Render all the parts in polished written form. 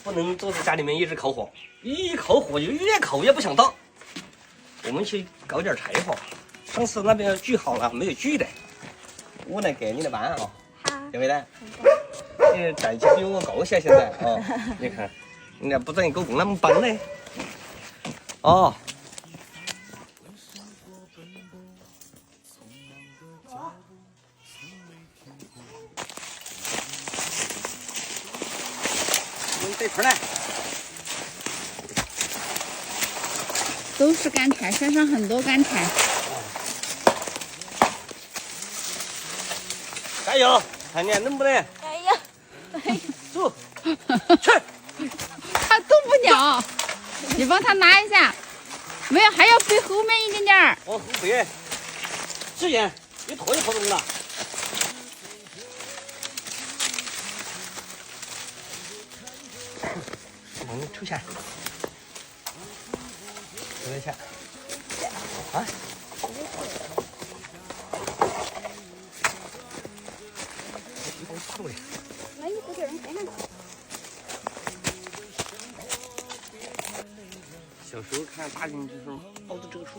不能坐在家里面一直烤火，一烤火就越烤越不想到。我们去搞点柴火。上次那边锯好了，没有锯的，我来给你的搬啊。好。对不对？你站起比我高些，现在啊，你看，人家不准狗公那么笨嘞。哦。这块来，都是干柴，山上很多干柴。加油，看你能不能？哎呀，走，去。它动不了，你帮它拿一下。没有，还要背后面一点点儿。往后背，时间一拖就拖动了。抽钱，多少钱？啊？那你不给人看看？小时候看大人就是抱着这个树，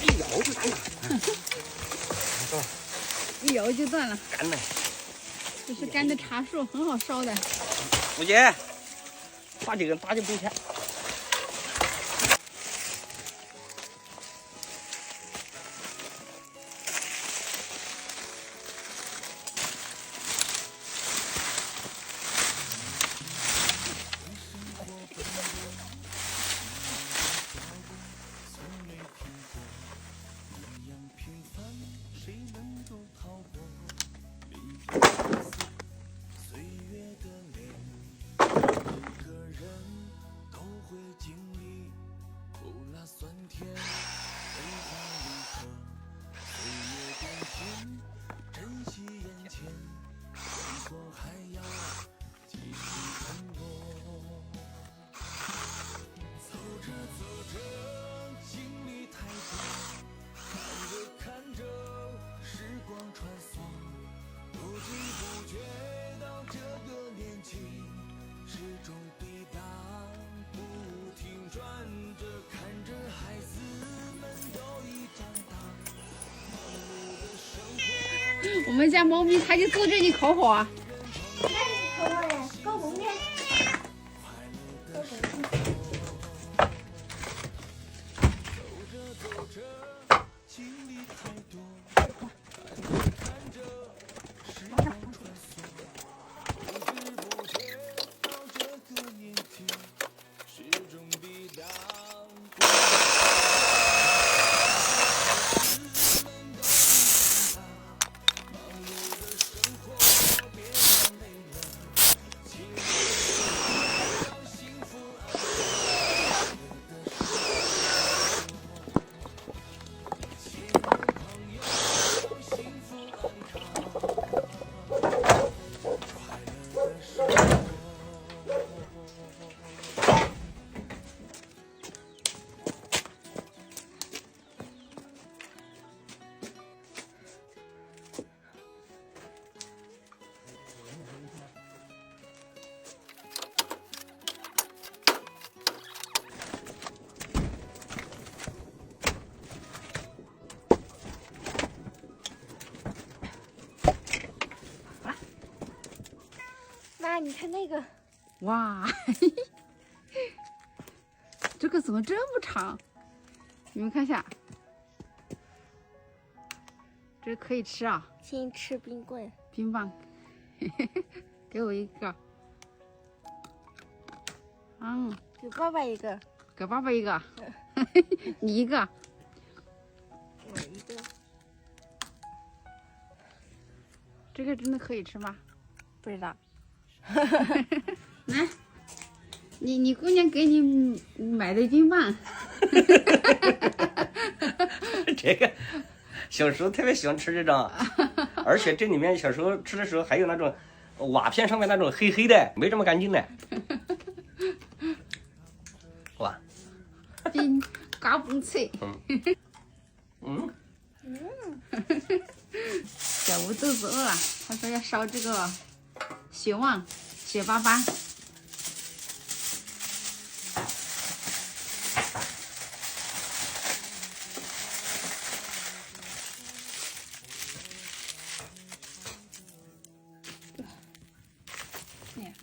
一摇就断了，是吧？一摇就断了。干了。这是干的茶树，很好烧的。吴姐，打这个打就不钱。我们家猫咪它就坐这里烤火。那你烤我嘞？搞公的。妈，你看那个，哇，这个怎么这么长？你们看一下，这可以吃啊！先吃冰棍，冰棒，给我一个。嗯，给爸爸一个，给爸爸一个，你一个，我一个。这个真的可以吃吗？不知道。来，你姑娘给你买的冰棒。这个小时候特别喜欢吃这种，而且这里面小时候吃的时候还有那种瓦片上面那种黑黑的，没这么干净的。哇，冰嘎嘣脆。小吴肚子饿了，他说要烧这个血旺雪巴巴。2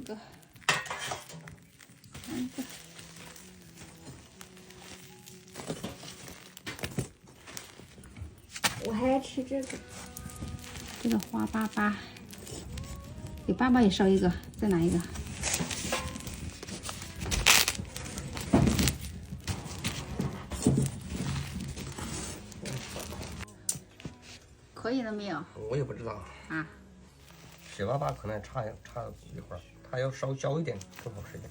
个，3个。我还爱吃这个。这个花粑粑，给爸爸也烧一个，再拿一个。可以了没有？我也不知道啊。水粑粑可能差一会儿，它要烧焦一点更好吃一点。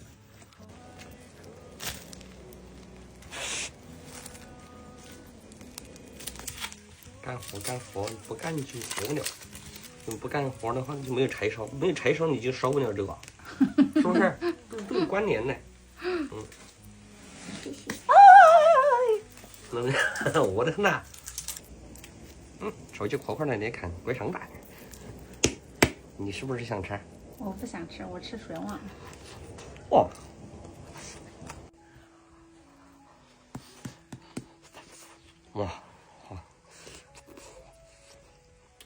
干活不干就活不了，你不干活的话就没有柴烧，没有柴烧你就烧不了这个，是不是？都有关联的。谢谢。我的呐，手机壳呢？你看怪长大的，你是不是想吃？我不想吃，我吃水碗。哇！哇！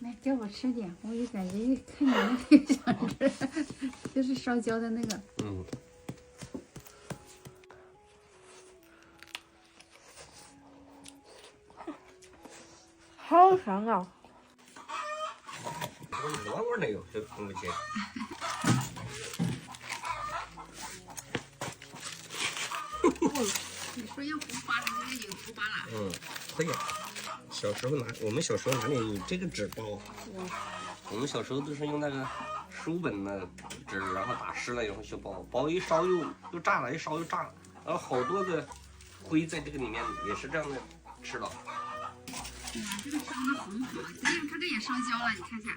来，给我吃点，我也感觉一看你那个就想吃，就是烧焦的那个。好香啊！我味儿那个就碰不起。你说要胡巴，它这个有胡巴了。可以。我们小时候哪里有这个纸包？我们小时候都是用那个书本的纸，然后打湿了以后去包，包一烧又炸了，一烧又炸了，然后好多的灰在这个里面也是这样的吃了。这个烧的很好，这样它这也烧焦了，你看看。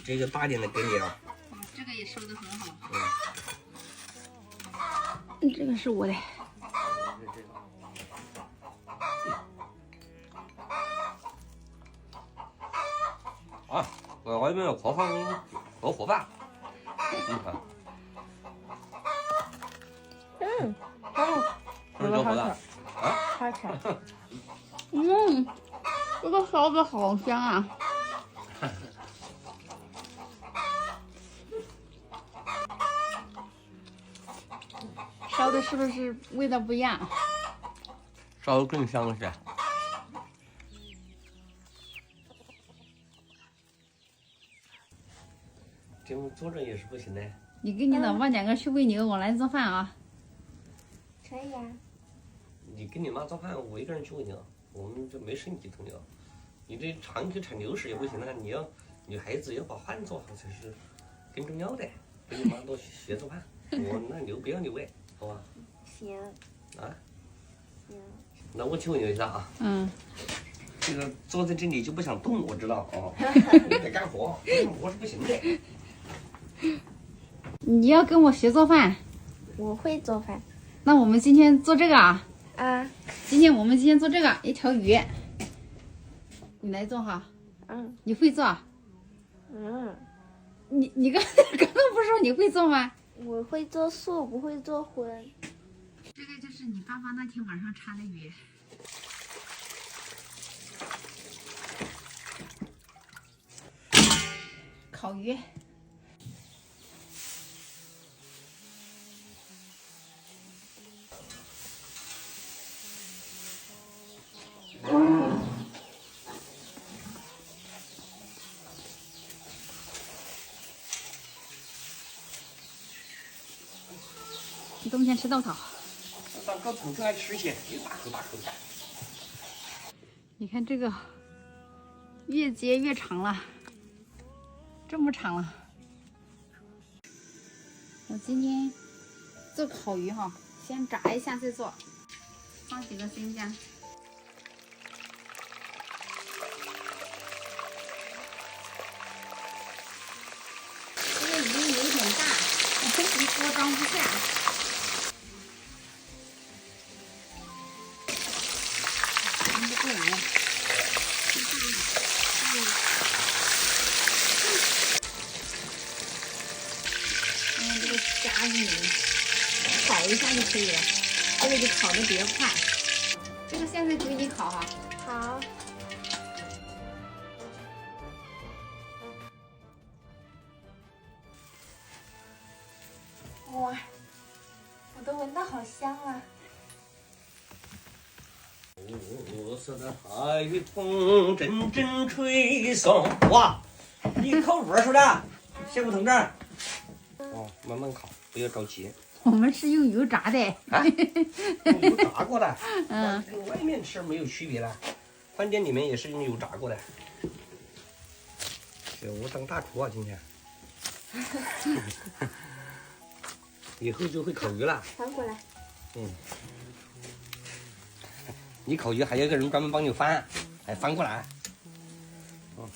这个大点的给你啊。这个也烧的很好。这个是我的。啊，我外面有盒饭和盒饭。你看。这个好吃。啊？好吃。这个烧的好香啊！烧的是不是味道不一样？烧的更香些。这么坐着也是不行的。你跟你老爸2个去喂牛，我来做饭啊。可以啊。你跟你妈做饭，我一个人去喂牛，我们这没生几头牛。你这长期产牛屎也不行啊！你要女孩子要把饭做好才是更重要的。跟你妈多学做饭，我那牛不要你喂，好吧？行。啊？行。那我去喂牛一下啊。这个坐在这里就不想动，我知道哦。你得干活，干活是不行的。你要跟我学做饭？我会做饭。那我们今天做这个啊？我们今天做这个一条鱼，你来做哈。你会做？你刚刚不是说你会做吗？我会做素，不会做荤。这个就是你爸爸那天晚上查的鱼。烤鱼。冬天吃豆桃。当个土爱吃些，一大口大口的。你看这个，越结越长了，这么长了。我今天做烤鱼哈，先炸一下再做，放几个生姜。这个鱼有点大，一锅装不下。不来了，子里烤一下就可以了，这个就烤的比较快。这个现在就给你烤哈。好。哇，我都闻到好香啊！暮色的海风阵阵吹送。哇，一口味是不是？谢副同志。哦，慢慢烤，不要着急。我们是用油炸的。啊，用油炸过的。嗯，跟外面吃没有区别的，饭店里面也是用油炸过的。小吴当大厨啊，今天。以后就会烤鱼了。翻过来。嗯。你烤鱼还有一个人专门帮你翻，还翻过来。嗯。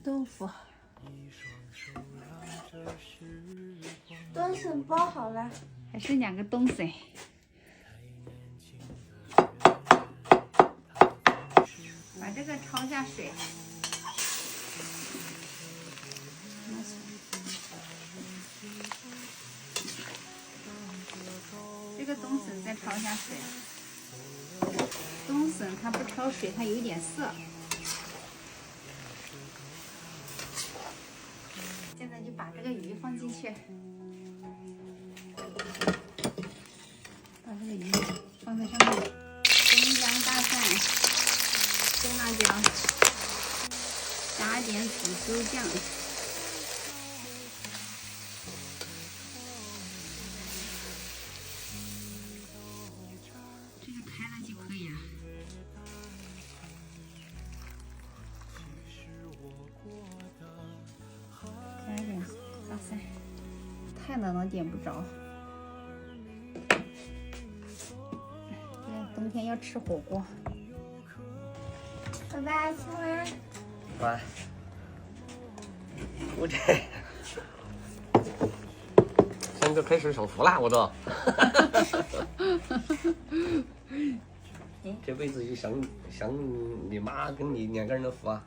豆腐。冬笋包好了。还剩2个冬笋。把这个焯下水。这个冬笋再焯下水。冬笋它不焯水，它有点涩。现在就把这个鱼放进去。把这个鱼放在上面，葱姜大蒜、生辣椒，加点紫苏酱，这个开了就可以了。加一点大蒜，太冷了点不着。冬天要吃火锅。拜拜，亲晚安。晚安。我这现在开始享福了，我都。这辈子就享你妈跟你2个人的福啊！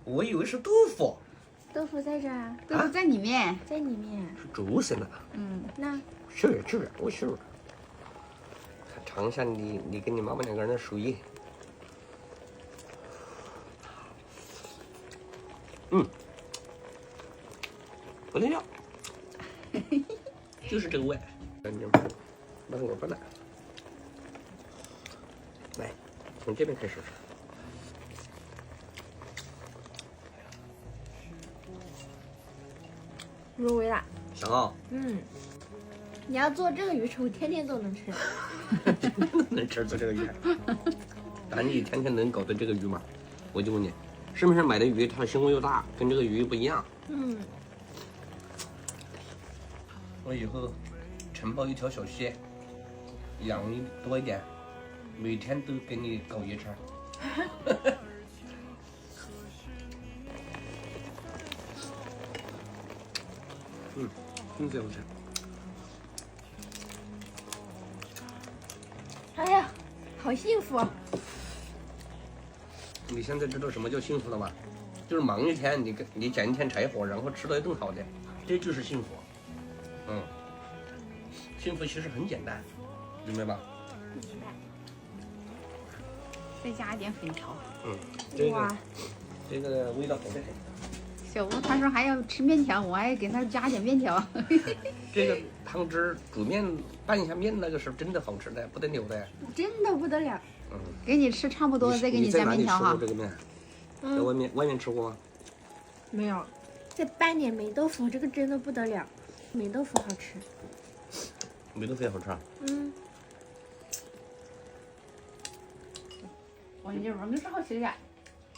我以为是豆腐。豆腐在这儿。豆腐在里面。在里面。是竹笋的。嗯，那。是，我是。尝一下你跟你妈妈2个人的手艺。嗯，不得了，就是这个味。慢点过来，来，从这边开始。入味了。香啊。嗯。你要做这个鱼吃，我天天都能吃。能吃做这个鱼？但你天天能搞的这个鱼吗？我就问你，是不是买的鱼它的胸又大，跟这个鱼不一样？嗯。我以后承包一条小溪，养多一点，每天都给你搞鱼吃。嗯，真最好吃。哎呀，好幸福啊！你现在知道什么叫幸福了吗？就是忙一天，你捡一天柴火，然后吃到一顿好的，这就是幸福。嗯，幸福其实很简单，明白吧？明白。再加一点粉条。嗯，这个味道好得很。小吴他说还要吃面条，我还给他加点面条。这个汤汁煮面拌一下面，那个是真的好吃的，不得了的。真的不得了。嗯，给你吃差不多，再给你加面条哈。你在哪里吃过这个面？在外面吃过吗？没有，再拌点霉豆腐，这个真的不得了。霉豆腐好吃。霉豆腐也好吃啊。嗯。我你这味是好吃的。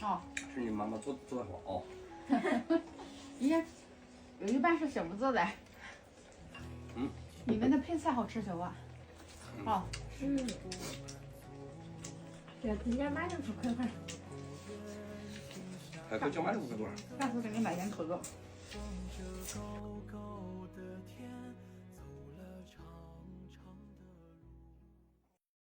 哦。是你妈妈做的好哦。你看，有一半是小吴做的。嗯。里面的配菜好吃，小吴。哦。嗯。要添点马铃薯块块。还可以叫马铃薯块块。下次给你买点土豆。